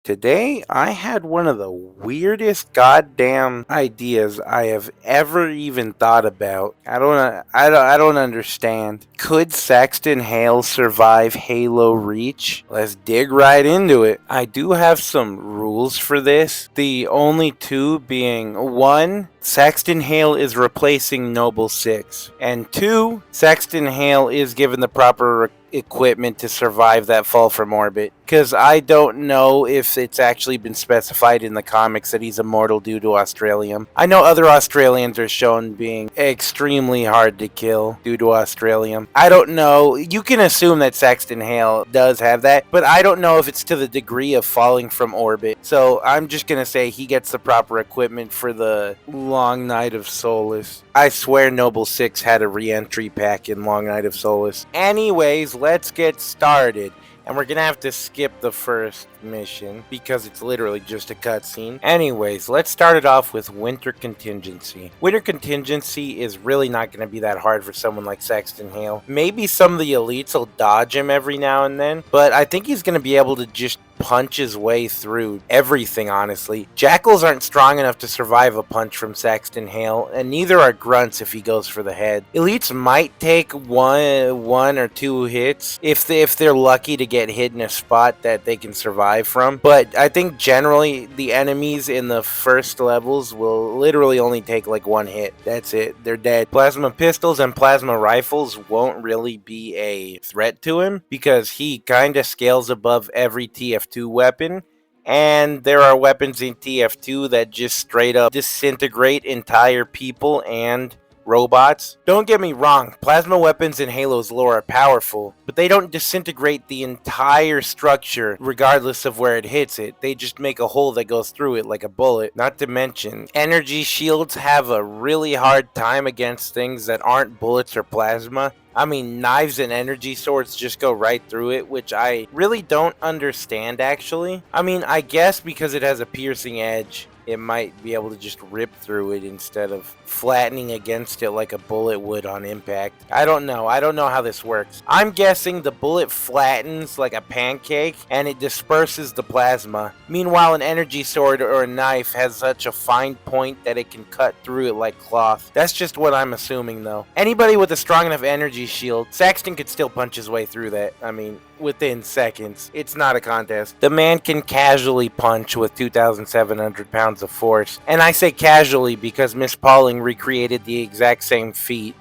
Today, I had one of the weirdest goddamn ideas I have ever even thought about. I don't understand. Could Saxton Hale survive Halo Reach? Let's dig right into it. I do have some rules for this. The only two being one, Saxton Hale is replacing Noble 6, and two, Saxton Hale is given the proper equipment to survive that fall from orbit. Because I don't know if it's actually been specified in the comics that he's immortal due to Australium. I know other Australians are shown being extremely hard to kill due to Australium. I don't know. You can assume that Saxton Hale does have that, but I don't know if it's to the degree of falling from orbit. So I'm just going to say he gets the proper equipment for the Long Night of Solace. I swear Noble 6 had a re-entry pack in Long Night of Solace. Anyways, let's get started. And we're gonna have to skip the first mission because it's literally just a cutscene. Anyways, let's start it off with Winter Contingency. Winter Contingency is really not gonna be that hard for someone like Saxton Hale. Maybe some of the elites will dodge him every now and then, but I think he's gonna be able to just punch his way through everything, honestly. Jackals aren't strong enough to survive a punch from Saxton Hale, and neither are grunts if he goes for the head. Elites might take one or two hits if they're lucky to get hit in a spot that they can survive from, but I think generally the enemies in the first levels will literally only take like one hit. That's it. They're dead. Plasma pistols and plasma rifles won't really be a threat to him because he kind of scales above every TF2 weapon, and there are weapons in TF2 that just straight up disintegrate entire people and robots. Don't get me wrong, plasma weapons in Halo's lore are powerful, but they don't disintegrate the entire structure regardless of where it hits it. They just make a hole that goes through it like a bullet. Not to mention, energy shields have a really hard time against things that aren't bullets or plasma. I mean, knives and energy swords just go right through it, which I really don't understand, actually. I mean, I guess because it has a piercing edge, it might be able to just rip through it instead of flattening against it like a bullet would on impact. I don't know how this works. I'm guessing the bullet flattens like a pancake and it disperses the plasma. Meanwhile, an energy sword or a knife has such a fine point that it can cut through it like cloth. That's just what I'm assuming, though. Anybody with a strong enough energy shield, Saxton could still punch his way through that. I mean, within seconds. It's not a contest. The man can casually punch with 2,700 pounds of force. And I say casually because Miss Pauling recreated the exact same feat.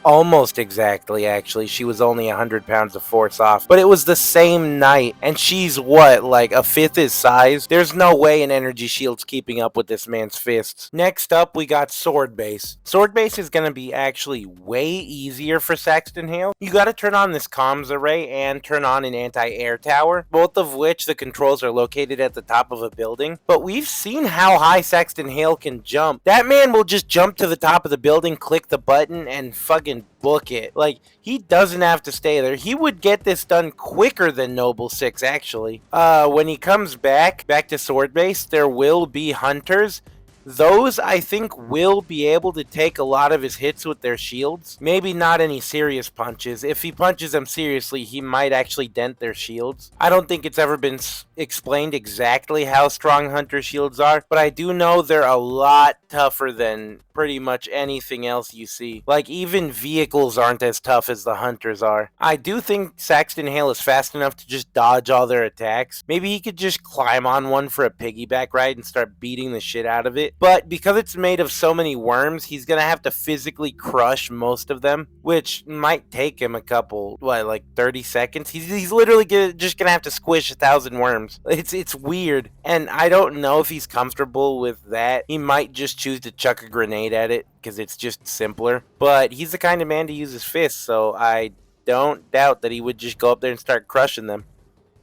Almost exactly, actually. She was only 100 pounds of force off. But it was the same night. And she's what, like a fifth his size? There's no way an energy shield's keeping up with this man's fists. Next up, we got Sword Base. Sword Base is going to be actually way easier for Saxton Hale. You got to turn on this comms array and turn on an anti-air tower. Both of which the controls are located at the top of a building. But we've seen how high Saxton Hale can jump. That man will just jump to the top of the building, click the button, and fucking book it. Like, he doesn't have to stay there. He would get this done quicker than Noble 6, actually. When he comes back to Sword Base, there will be hunters. Those, I think, will be able to take a lot of his hits with their shields. Maybe not any serious punches. If he punches them seriously, he might actually dent their shields. I don't think it's ever been explained exactly how strong hunter shields are, but I do know they're a lot tougher than pretty much anything else you see. Like, even vehicles aren't as tough as the hunters are. I do think Saxton Hale is fast enough to just dodge all their attacks. Maybe he could just climb on one for a piggyback ride and start beating the shit out of it. But because it's made of so many worms, he's gonna have to physically crush most of them, which might take him a couple, like 30 seconds? He's literally just gonna have to squish 1,000 worms. It's weird, and I don't know if he's comfortable with that. He might just choose to chuck a grenade at it because it's just simpler. But he's the kind of man to use his fists, so I don't doubt that he would just go up there and start crushing them.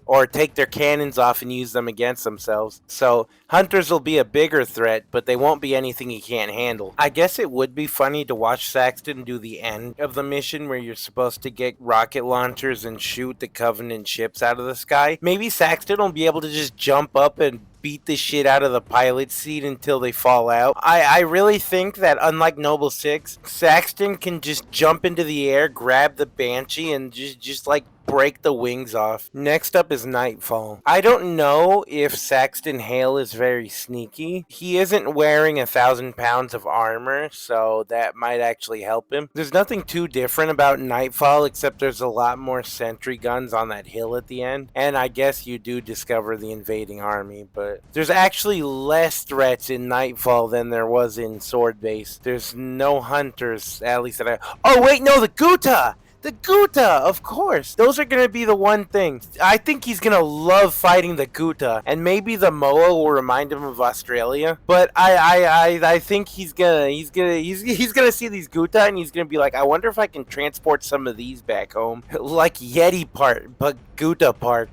Or take their cannons off and use them against themselves. So, hunters will be a bigger threat, but they won't be anything he can't handle. I guess it would be funny to watch Saxton do the end of the mission where you're supposed to get rocket launchers and shoot the Covenant ships out of the sky. Maybe Saxton will be able to just jump up and beat the shit out of the pilot seat until they fall out. I really think that unlike Noble 6, Saxton can just jump into the air, grab the Banshee, and just like break the wings off. Next up is Nightfall. I don't know if Saxton Hale is very sneaky. He isn't wearing 1,000 pounds of armor, so that might actually help him. There's nothing too different about Nightfall, except there's a lot more sentry guns on that hill at the end. And I guess you do discover the invading army, but there's actually less threats in Nightfall than there was in Sword Base. There's no hunters, at least that I... Oh, wait, no, the Guta! The Guta, of course. Those are gonna be the one thing. I think he's gonna love fighting the Guta, and maybe the Moa will remind him of Australia. But I think he's gonna see these Guta, and he's gonna be like, I wonder if I can transport some of these back home, like Yeti part, but Guta part.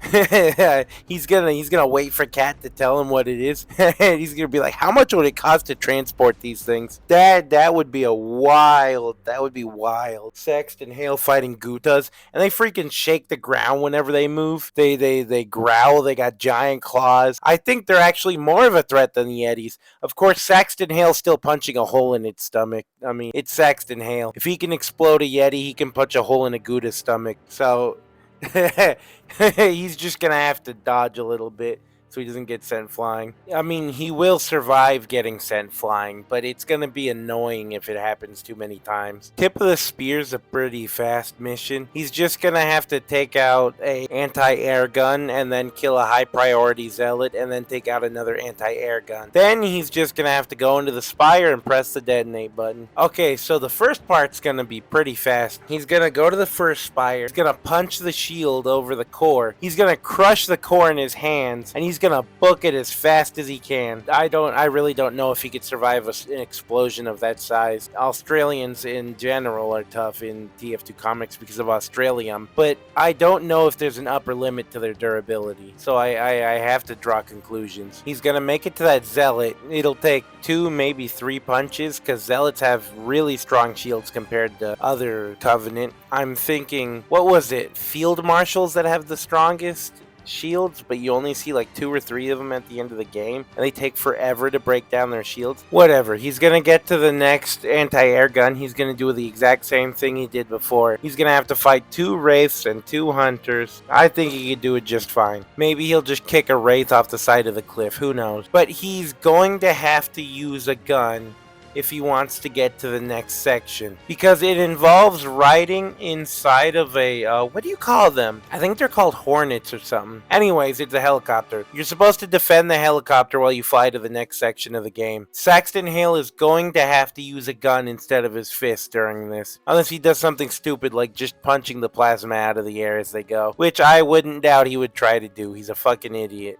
he's gonna wait for Cat to tell him what it is, and he's gonna be like, how much would it cost to transport these things? That would be wild. That would be wild. Saxton Hale fighting Gutas, and they freaking shake the ground whenever they move. They growl. They got giant claws. I think they're actually more of a threat than the Yetis. Of course, Saxton Hale's still punching a hole in its stomach. I mean, it's Saxton Hale. If he can explode a Yeti, he can punch a hole in a Guta's stomach. So he's just gonna have to dodge a little bit so he doesn't get sent flying. I mean, he will survive getting sent flying, but it's gonna be annoying if it happens too many times. Tip of the Spear's a pretty fast mission. He's just gonna have to take out a anti-air gun and then kill a high priority zealot and then take out another anti-air gun. Then he's just gonna have to go into the spire and press the detonate button. Okay, so the first part's gonna be pretty fast. He's gonna go to the first spire. He's gonna punch the shield over the core. He's gonna crush the core in his hands, and he's gonna book it as fast as he can. I really don't know if he could survive an explosion of that size. Australians in general are tough in TF2 comics because of Australium, but I don't know if there's an upper limit to their durability, so I have to draw conclusions. He's gonna make it to that zealot. It'll take 2, maybe 3 punches, because zealots have really strong shields compared to other Covenant. I'm thinking, what was it? Field marshals that have the strongest shields, but you only see like 2 or 3 of them at the end of the game, and they take forever to break down their shields. Whatever. He's gonna get to the next anti-air gun. He's gonna do the exact same thing he did before. He's gonna have to fight 2 wraiths and 2 hunters. I think he could do it just fine. Maybe he'll just kick a wraith off the side of the cliff. Who knows? But he's going to have to use a gun if he wants to get to the next section, because it involves riding inside of a what do you call them? I think they're called Hornets or something. Anyways, it's a helicopter. You're supposed to defend the helicopter while you fly to the next section of the game. Saxton Hale is going to have to use a gun instead of his fist during this, unless he does something stupid like just punching the plasma out of the air as they go, which I wouldn't doubt he would try to do. He's a fucking idiot,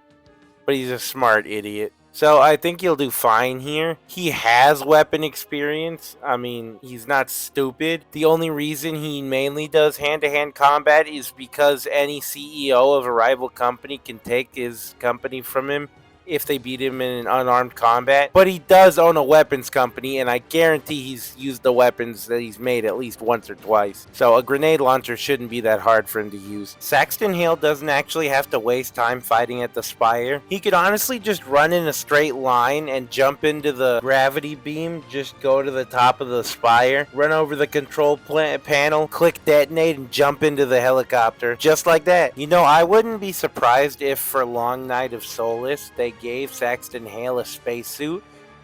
but he's a smart idiot. So I think he'll do fine here. He has weapon experience. I mean, he's not stupid. The only reason he mainly does hand-to-hand combat is because any CEO of a rival company can take his company from him if they beat him in an unarmed combat. But he does own a weapons company, and I guarantee he's used the weapons that he's made at least once or twice. So a grenade launcher shouldn't be that hard for him to use. Saxton Hale doesn't actually have to waste time fighting at the spire. He could honestly just run in a straight line and jump into the gravity beam, just go to the top of the spire, run over the control panel, click detonate, and jump into the helicopter. Just like that. You know, I wouldn't be surprised if for Long Night of Solace, they gave Saxton Hale a spacesuit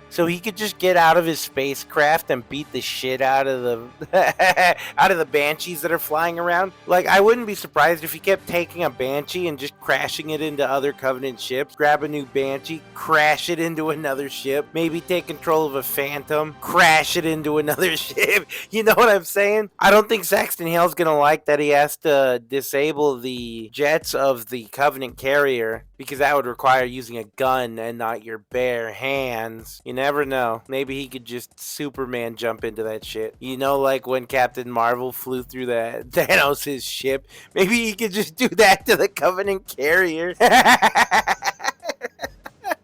so he could just get out of his spacecraft and beat the shit out of the out of the banshees that are flying around. Like, I wouldn't be surprised if he kept taking a banshee and just crashing it into other Covenant ships, grab a new banshee, crash it into another ship, maybe take control of a phantom, crash it into another ship. You know what I'm saying? I don't think Saxton Hale's gonna like that he has to disable the jets of the Covenant carrier, because that would require using a gun and not your bare hands. You never know. Maybe he could just Superman jump into that shit. You know, like when Captain Marvel flew through that Thanos' ship. Maybe he could just do that to the Covenant carrier.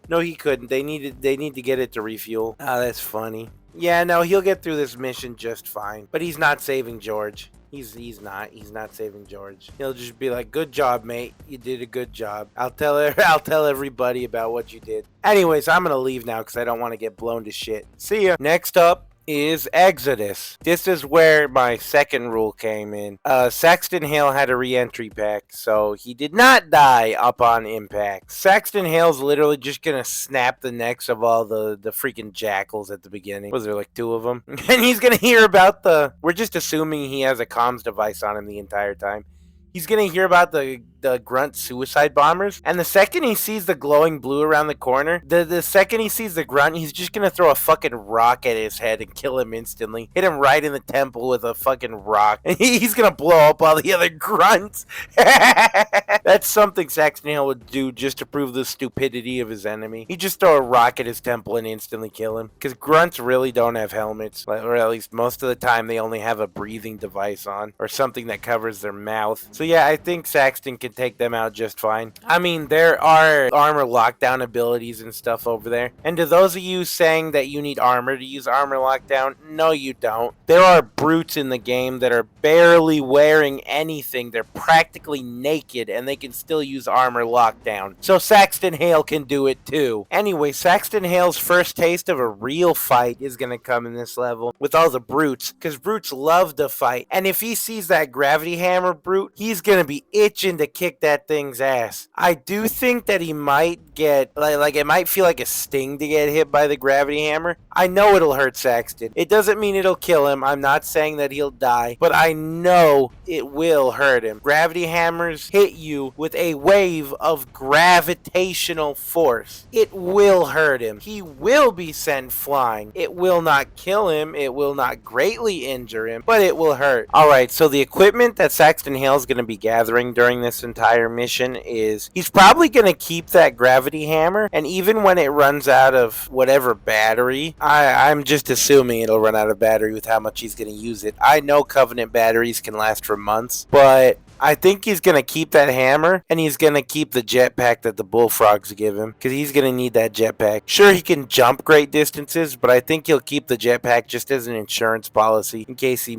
No, he couldn't. They need to get it to refuel. Oh, that's funny. Yeah, no, he'll get through this mission just fine. But he's not saving George. He's not saving George. He'll just be like, "Good job, mate. You did a good job. I'll tell everybody about what you did." Anyways, I'm gonna leave now because I don't want to get blown to shit. See ya. Next up, is Exodus. This is where my second rule came in. Saxton Hale had a re-entry pack, so he did not die upon impact. Saxton Hale's literally just gonna snap the necks of all the freaking jackals at the beginning. Was there like 2 of them? And he's gonna hear about we're just assuming he has a comms device on him the entire time. He's gonna hear about the grunt suicide bombers, and the second he sees the glowing blue around the corner, the second he sees the grunt, he's just gonna throw a fucking rock at his head and kill him instantly. Hit him right in the temple with a fucking rock. And he's gonna blow up all the other grunts. That's something Saxton Hale would do just to prove the stupidity of his enemy. He'd just throw a rock at his temple and instantly kill him. Because grunts really don't have helmets, or at least most of the time they only have a breathing device on, or something that covers their mouth. So yeah, I think Saxton can take them out just fine. I mean, there are armor lockdown abilities and stuff over there. And to those of you saying that you need armor to use armor lockdown, no you don't. There are brutes in the game that are barely wearing anything. They're practically naked and they can still use armor lockdown. So Saxton Hale can do it too. Anyway, Saxton Hale's first taste of a real fight is going to come in this level with all the brutes, because brutes love to fight. And if he sees that gravity hammer brute, he's going to be itching to kick that thing's ass. I do think that he might get, like it might feel like a sting to get hit by the gravity hammer. I know it'll hurt Saxton. It doesn't mean it'll kill him. I'm not saying that he'll die, but I know it will hurt him. Gravity hammers hit you with a wave of gravitational force. It will hurt him. He will be sent flying. It will not kill him. It will not greatly injure him, but it will hurt. Alright, so the equipment that Saxton Hale is going to be gathering during this entire mission is he's probably going to keep that gravity hammer, and even when it runs out of whatever battery, I'm just assuming it'll run out of battery with how much he's going to use it. I know Covenant batteries can last for months, but I think he's going to keep that hammer, and he's going to keep the jetpack that the bullfrogs give him, because he's going to need that jetpack. Sure, he can jump great distances, but I think he'll keep the jetpack just as an insurance policy in case he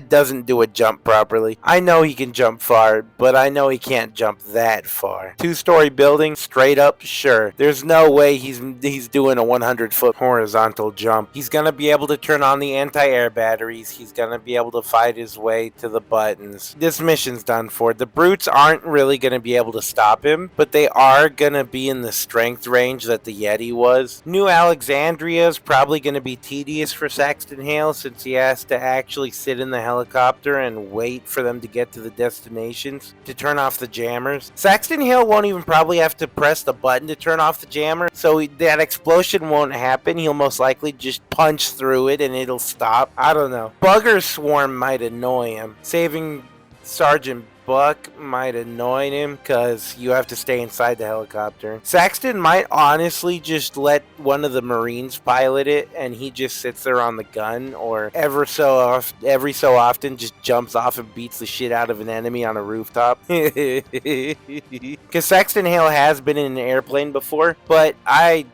doesn't do a jump properly. I know he can jump far, but I know he can't jump that far. 2-story building, straight up, sure. There's no way he's doing a 100-foot horizontal jump. He's going to be able to turn on the anti-air batteries. He's going to be able to fight his way to the buttons. This mission's done for. The brutes aren't really going to be able to stop him, but they are going to be in the strength range that the Yeti was. New Alexandria is probably going to be tedious for Saxton Hale since he has to actually sit in the helicopter and wait for them to get to the destinations to turn off the jammers. Saxton Hale won't even probably have to press the button to turn off the jammer, so that explosion won't happen. He'll most likely just punch through it and it'll stop. I don't know. Bugger Swarm might annoy him. Saving Sergeant Buck might annoy him because you have to stay inside the helicopter. Saxton might honestly just let one of the Marines pilot it and he just sits there on the gun, or every so often just jumps off and beats the shit out of an enemy on a rooftop. Because Saxton Hale has been in an airplane before, but I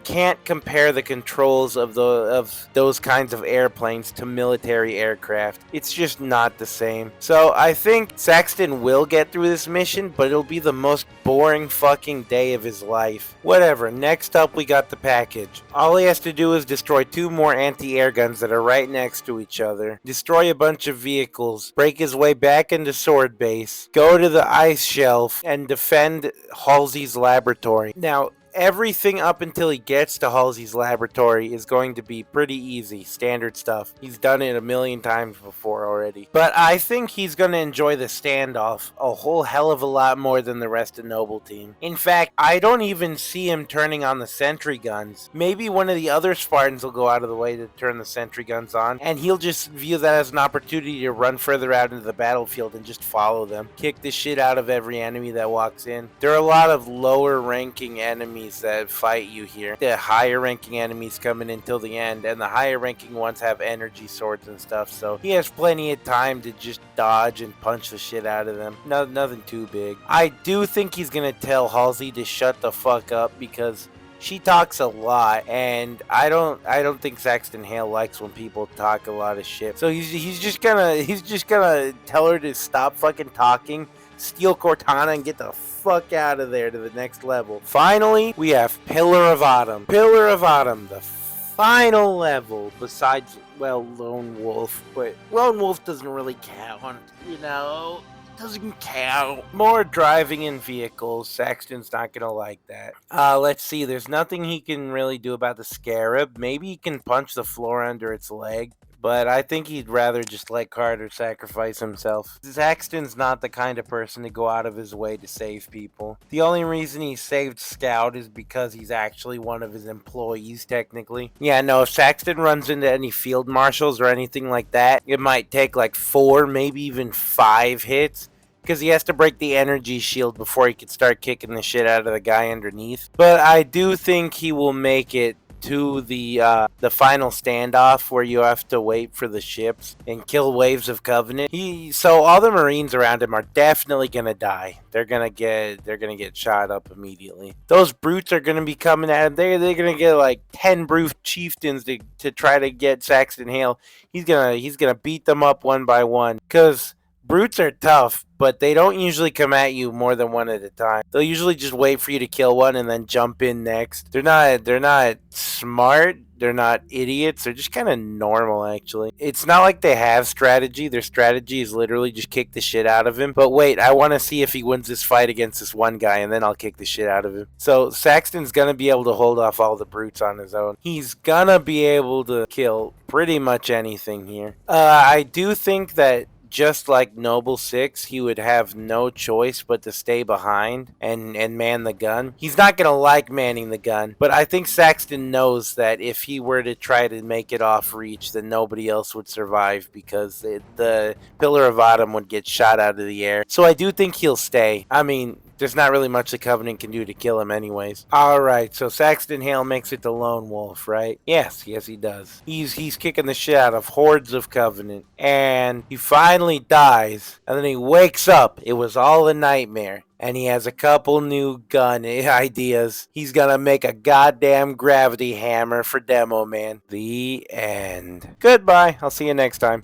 can't compare the controls of those kinds of airplanes to military aircraft. It's just not the same. So I think Saxton will get through this mission, but it'll be the most boring fucking day of his life. Whatever, next up we got the package. All he has to do is destroy 2 more anti-air guns that are right next to each other, destroy a bunch of vehicles, break his way back into Sword Base, go to the ice shelf, and defend Halsey's laboratory. Now, everything up until he gets to Halsey's laboratory is going to be pretty easy, standard stuff. He's done it a million times before already. But I think he's going to enjoy the standoff a whole hell of a lot more than the rest of Noble Team. In fact, I don't even see him turning on the sentry guns. Maybe one of the other Spartans will go out of the way to turn the sentry guns on, and he'll just view that as an opportunity to run further out into the battlefield and just follow them. Kick the shit out of every enemy that walks in. There are a lot of lower ranking enemies that fight you here. The higher ranking enemies coming until the end, and the higher ranking ones have energy swords and stuff, so he has plenty of time to just dodge and punch the shit out of them. Nothing too big. I do think he's gonna tell Halsey to shut the fuck up because she talks a lot, and I don't think Saxton Hale likes when people talk a lot of shit. So he's just gonna tell her to stop fucking talking, steal Cortana, and get the fuck out of there to the next level. Finally, we have Pillar of Autumn. Pillar of Autumn, the final level, besides, well, Lone Wolf, but Lone Wolf doesn't really count, you know? Doesn't count. More driving in vehicles. Saxton's not gonna like that. Let's see. There's nothing he can really do about the scarab. Maybe he can punch the floor under its leg. But I think he'd rather just let Carter sacrifice himself. Saxton's not the kind of person to go out of his way to save people. The only reason he saved Scout is because he's actually one of his employees, technically. Yeah, no, if Saxton runs into any field marshals or anything like that, it might take like 4, maybe even 5 hits. Because he has to break the energy shield before he can start kicking the shit out of the guy underneath. But I do think he will make it to the final standoff where you have to wait for the ships and kill waves of Covenant. So all the Marines around him are definitely gonna die. They're gonna get shot up immediately. Those brutes are gonna be coming at him. They're gonna get like 10 brute chieftains to try to get Saxton Hale. He's gonna beat them up one by one. Cause brutes are tough, but they don't usually come at you more than one at a time. They'll usually just wait for you to kill one and then jump in next. They're not smart. They're not idiots. They're just kind of normal, actually. It's not like they have strategy. Their strategy is literally just kick the shit out of him. But wait, I want to see if he wins this fight against this one guy, and then I'll kick the shit out of him. So Saxton's going to be able to hold off all the brutes on his own. He's going to be able to kill pretty much anything here. I do think that just like Noble 6, he would have no choice but to stay behind and man the gun. He's not going to like manning the gun, but I think Saxton knows that if he were to try to make it off reach, then nobody else would survive because the Pillar of Autumn would get shot out of the air. So I do think he'll stay. I mean, there's not really much the Covenant can do to kill him anyways. Alright, so Saxton Hale makes it to Lone Wolf, right? Yes, he does. He's kicking the shit out of hordes of Covenant. And he finally dies. And then he wakes up. It was all a nightmare. And he has a couple new gun ideas. He's gonna make a goddamn gravity hammer for Demo Man. The end. Goodbye. I'll see you next time.